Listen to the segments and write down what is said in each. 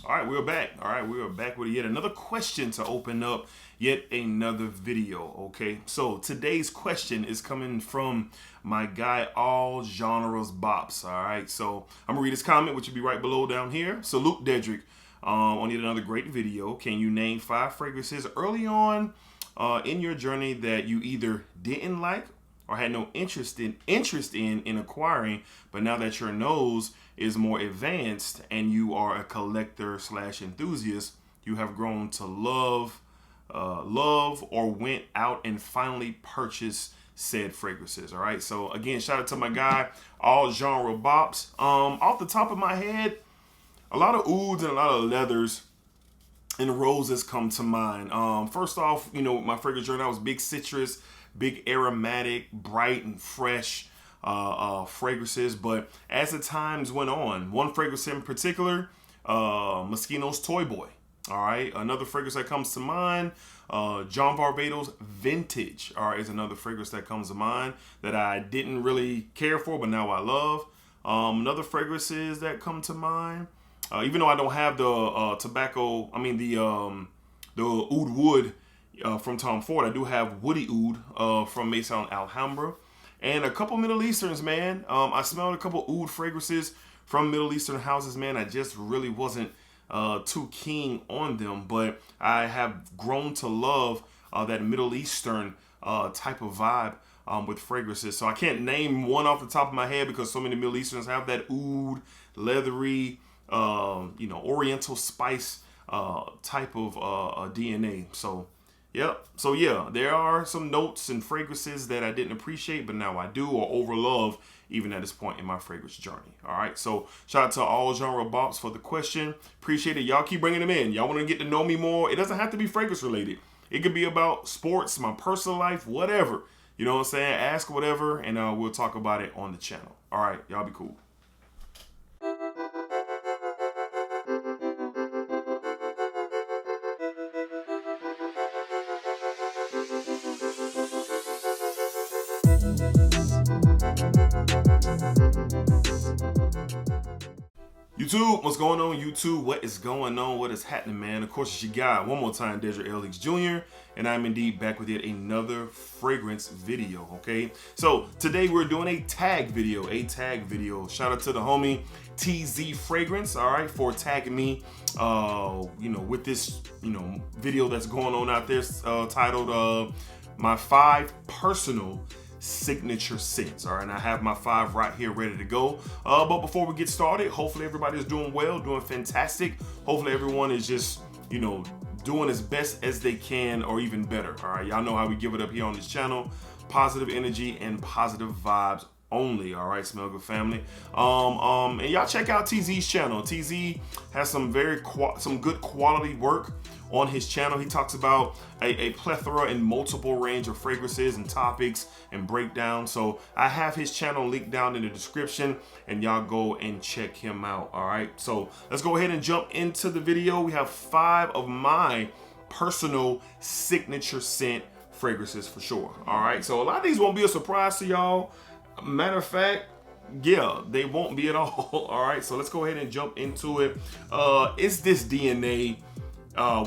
All right, we're back. All right, we are back with yet another question to open up yet another video. Okay, so today's question is coming from my guy, All Genres Bops. All right, so I'm gonna read his comment, which will be right below down here. Salute Dedrick on yet another great video. Can you name 5 fragrances early on in your journey that you either didn't like or had no interest in acquiring, but now that your nose is more advanced and you are a collector / enthusiast, you have grown to love or went out and finally purchased said fragrances? All right, so again, shout out to my guy, All Genre Bops. Off the top of my head, a lot of ouds and a lot of leathers and roses come to mind. First off, you know, my fragrance journey, I was big citrus, big aromatic, bright and fresh fragrances. But as the times went on, one fragrance in particular, Moschino's Toy Boy. All right, another fragrance that comes to mind, John Barbados Vintage. All right, is another fragrance that comes to mind that I didn't really care for, but now I love. Another fragrances that come to mind, even though I don't have the tobacco, the oud wood from Tom Ford, I do have woody oud from Maison Alhambra, and a couple Middle Easterns, man. I smelled a couple oud fragrances from Middle Eastern houses, man. I just really wasn't too keen on them, but I have grown to love that Middle Eastern type of vibe with fragrances. So I can't name one off the top of my head because so many Middle Easterns have that oud, leathery, Oriental spice type of DNA. So, yep. So yeah, there are some notes and fragrances that I didn't appreciate, but now I do, or overlove, even at this point in my fragrance journey. All right, so shout out to All Genre Bops for the question. Appreciate it. Y'all keep bringing them in. Y'all want to get to know me more? It doesn't have to be fragrance related. It could be about sports, my personal life, whatever. You know what I'm saying? Ask whatever, and we'll talk about it on the channel. All right, y'all be cool. YouTube, what's going on, YouTube? What is going on? What is happening, man? Of course, it's your guy, one more time, Dedrick LX Jr., and I'm indeed back with yet another fragrance video, okay? So today we're doing a tag video, Shout out to the homie TZ Fragrance, all right, for tagging me, with this, video that's going on out there titled my 5 personal signature scents. All right, and I have my 5 right here ready to go. But before we get started, hopefully everybody is doing well, doing fantastic. Hopefully everyone is just, doing as best as they can, or even better. All right, y'all know how we give it up here on this channel: positive energy and positive vibes only. All right, Smell Good family. And y'all check out TZ's channel. TZ has some good quality work on his channel. He talks about a plethora and multiple range of fragrances and topics and breakdown. So I have his channel linked down in the description, and y'all go and check him out. All right, so let's go ahead and jump into the video. We have 5 of my personal signature scent fragrances for sure. All right, so a lot of these won't be a surprise to y'all. Matter of fact, yeah, they won't be at all. All right, so let's go ahead and jump into it. It's this DNA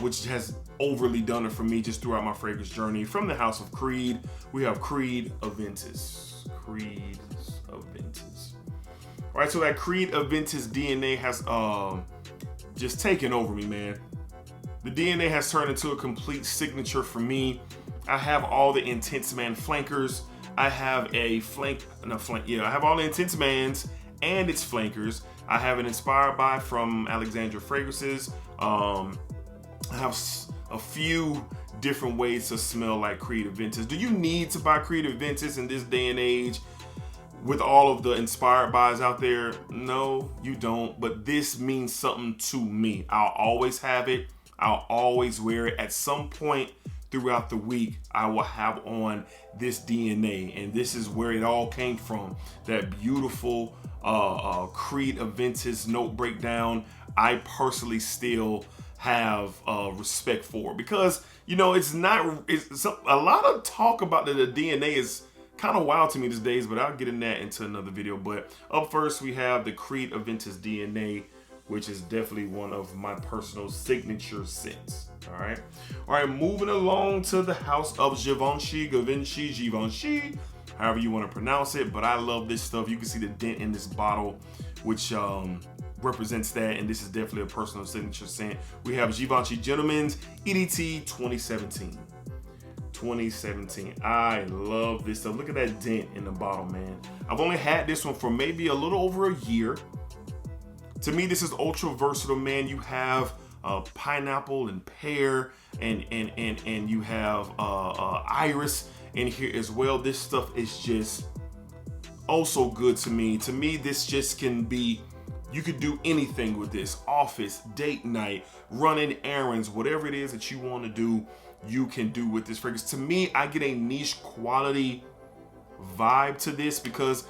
which has overly done it for me just throughout my fragrance journey. From the house of Creed, we have Creed AVENTUS. All right, so that Creed AVENTUS DNA has just taken over me, man. The DNA has turned into a complete signature for me. I have all the Intense Man flankers. I have I have all the Intense Mans and its flankers. I have an Inspired By from Alexandria Fragrances. I have a few different ways to smell like Creed AVENTUS. Do you need to buy Creed AVENTUS in this day and age with all of the Inspired Bys out there? No, you don't, but this means something to me. I'll always have it. I'll always wear it. At some point throughout the week, I will have on this DNA, and this is where it all came from. That beautiful Creed AVENTUS note breakdown. I personally still have respect for, because a lot of talk about the DNA is kind of wild to me these days, but I'll get into that into another video. But up first, we have the Creed AVENTUS DNA which is definitely one of my personal signature scents. All right, moving along to the house of GIVENCY, however you want to pronounce it, but I love this stuff. You can see the dent in this bottle, which represents that, and this is definitely a personal signature scent. We have GIVENCY Gentleman's EDT 2017. I love this stuff. Look at that dent in the bottle, man. I've only had this one for maybe a little over a year. To me, this is ultra versatile, man. You have pineapple and pear, and you have iris in here as well. This stuff is just so good to me. To me, this just can be, you could do anything with this. Office, date night, running errands, whatever it is that you want to do, you can do with this fragrance. To me, I get a niche quality vibe to this because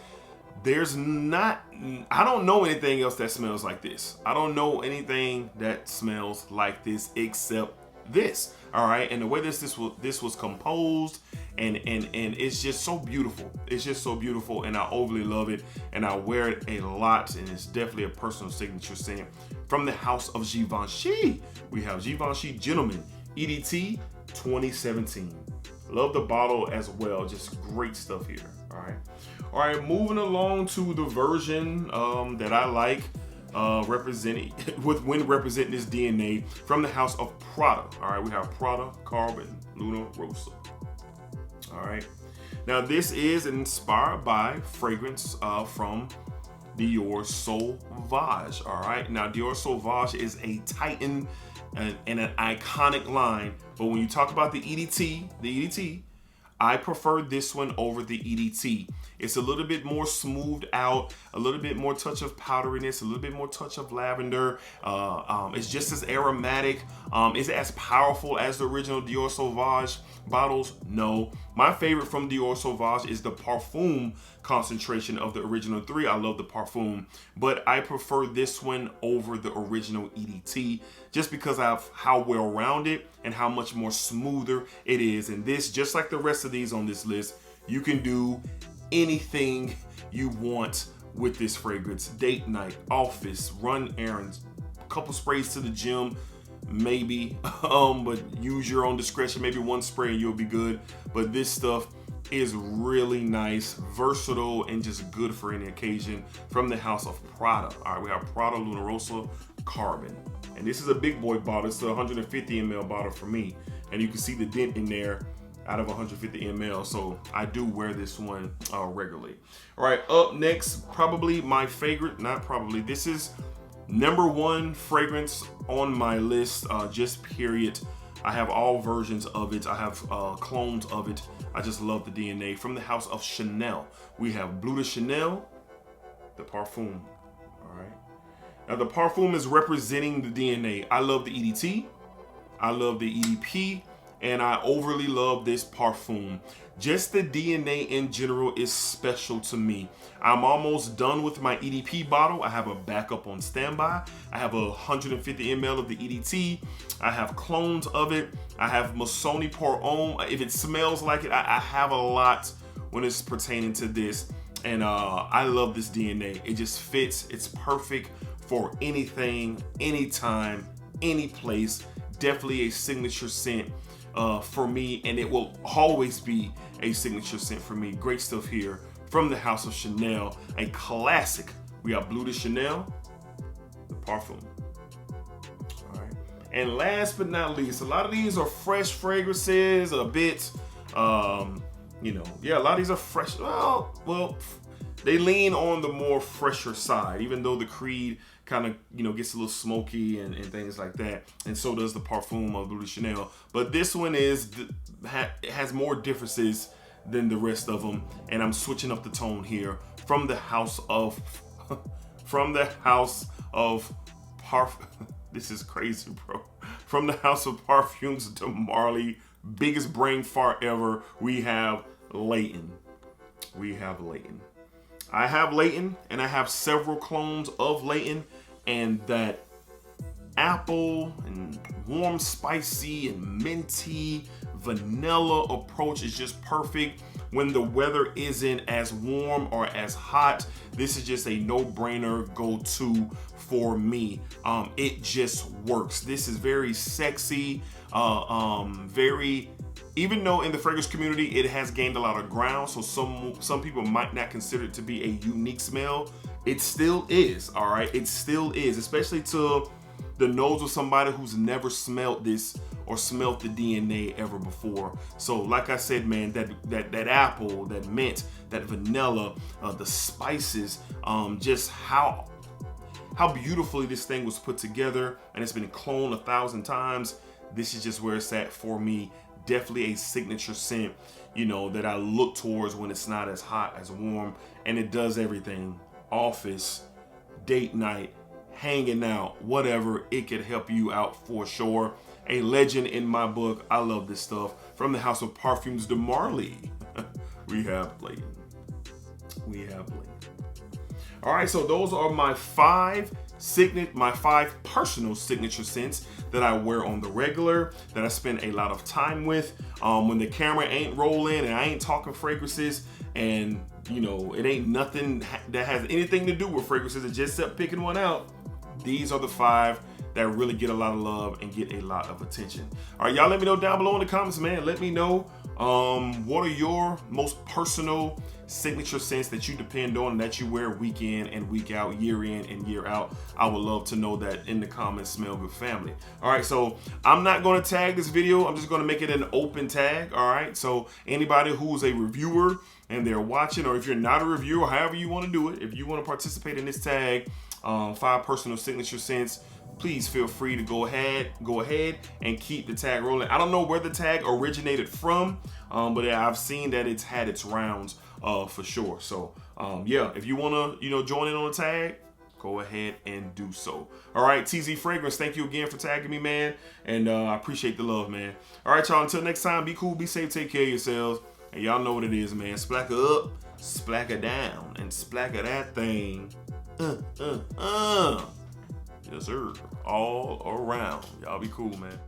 there's not, I don't know anything else that smells like this. I don't know anything that smells like this except this. All right, and the way this was composed, and it's just so beautiful. It's just so beautiful, and I overly love it, and I wear it a lot, and it's definitely a personal signature scent from the house of GIVENCY. We have GIVENCY Gentleman EDT 2017. Love the bottle as well. Just great stuff here. All right, moving along to the version that I like representing when representing this DNA from the house of PRADA. All right, we have PRADA Carbon Luna Rossa. All right, now this is inspired by fragrance from Dior Sauvage. All right, now Dior Sauvage is a titan and an iconic line, but when you talk about the EDT, I prefer this one over the EDT. It's a little bit more smoothed out, a little bit more touch of powderiness, a little bit more touch of lavender. It's just as aromatic. Is it as powerful as the original Dior Sauvage bottles? No. My favorite from Dior Sauvage is the Parfum concentration of the original 3. I love the Parfum, but I prefer this one over the original EDT just because of how well rounded and how much more smoother it is. And this, just like the rest of these on this list, you can do anything you want with this fragrance. Date night, office, run errands, a couple sprays to the gym, maybe, but use your own discretion. Maybe one spray and you'll be good. But this stuff is really nice, versatile, and just good for any occasion from the house of PRADA. All right, we have PRADA Luna Rossa Carbon. And this is a big boy bottle. It's a 150 ml bottle for me. And you can see the dent in there out of 150 ml. So I do wear this one regularly. All right, up next, probably my favorite, not probably, this is #1 fragrance on my list, just period. I have all versions of it. I have clones of it. I just love the DNA. From the house of Chanel, we have Bleu de Chanel, the Parfum. All right. Now the Parfum is representing the DNA. I love the EDT. I love the EDP. And I overly love this Parfum. Just the DNA in general is special to me. I'm almost done with my EDP bottle. I have a backup on standby. I have a 150 ml of the EDT. I have clones of it. I have Missoni Pour Homme. If it smells like it, I have a lot when it's pertaining to this. And I love this DNA. It just fits. It's perfect for anything, anytime, any place. Definitely a signature scent for me, and it will always be a signature scent for me. Great stuff here from the house of Chanel, a classic. We have Bleu de Chanel, the Parfum. All right, and last but not least, a lot of these are fresh fragrances, a bit, yeah, a lot of these are fresh. Well, they lean on the more fresher side, even though the Creed kind of, gets a little smoky and things like that. And so does the Parfum of Bleu de Chanel. But this one has more differences than the rest of them. And I'm switching up the tone here from the house of, Parfum. This is crazy, bro. From the house of Parfums de Marly, biggest brain fart ever. We have LAYTON. I have LAYTON, and I have several clones of LAYTON, and that apple and warm, spicy, and minty vanilla approach is just perfect when the weather isn't as warm or as hot, this is just a no-brainer go-to for me. It just works. This is very sexy, very, even though in the fragrance community it has gained a lot of ground, so some people might not consider it to be a unique smell, it still is. All right, it still is, especially to the nose of somebody who's never smelled this or smelled the DNA ever before. So like I said, man, that apple, that mint, that vanilla, the spices, just how beautifully this thing was put together, and it's been cloned 1,000 times. This is just where it's at for me. Definitely a signature scent, you know, that I look towards when it's not as hot, as warm, and it does everything. Office, date night, hanging out, whatever, it could help you out for sure. A legend in my book. I love this stuff. From the house of Parfums de Marly, we have Layton. We have Layton. All right, so those are my five personal signature scents that I wear on the regular, that I spend a lot of time with. When the camera ain't rolling and I ain't talking fragrances, and you know, it ain't nothing that has anything to do with fragrances, it's just picking one out. These are the five that really get a lot of love and get a lot of attention. All right, y'all, let me know down below in the comments, man. Let me know what are your most personal signature scents that you depend on and that you wear week in and week out, year in and year out. I would love to know that in the comments, Smell Good family. All right, so I'm not going to tag this video. I'm just going to make it an open tag. All right, so anybody who's a reviewer and they're watching, or if you're not a reviewer, however you want to do it, if you want to participate in this tag, 5 personal signature scents, please feel free to go ahead and keep the tag rolling. I don't know where the tag originated from, but I've seen that it's had its rounds for sure. So yeah, if you want to, join in on the tag, go ahead and do so. All right, TZ Fragrance, thank you again for tagging me, man, and I appreciate the love, man. All right, y'all, until next time, be cool, be safe, take care of yourselves, and y'all know what it is, man. Splacker up, splacker down, and splacker that thing. Yes, sir. All around. Y'all be cool, man.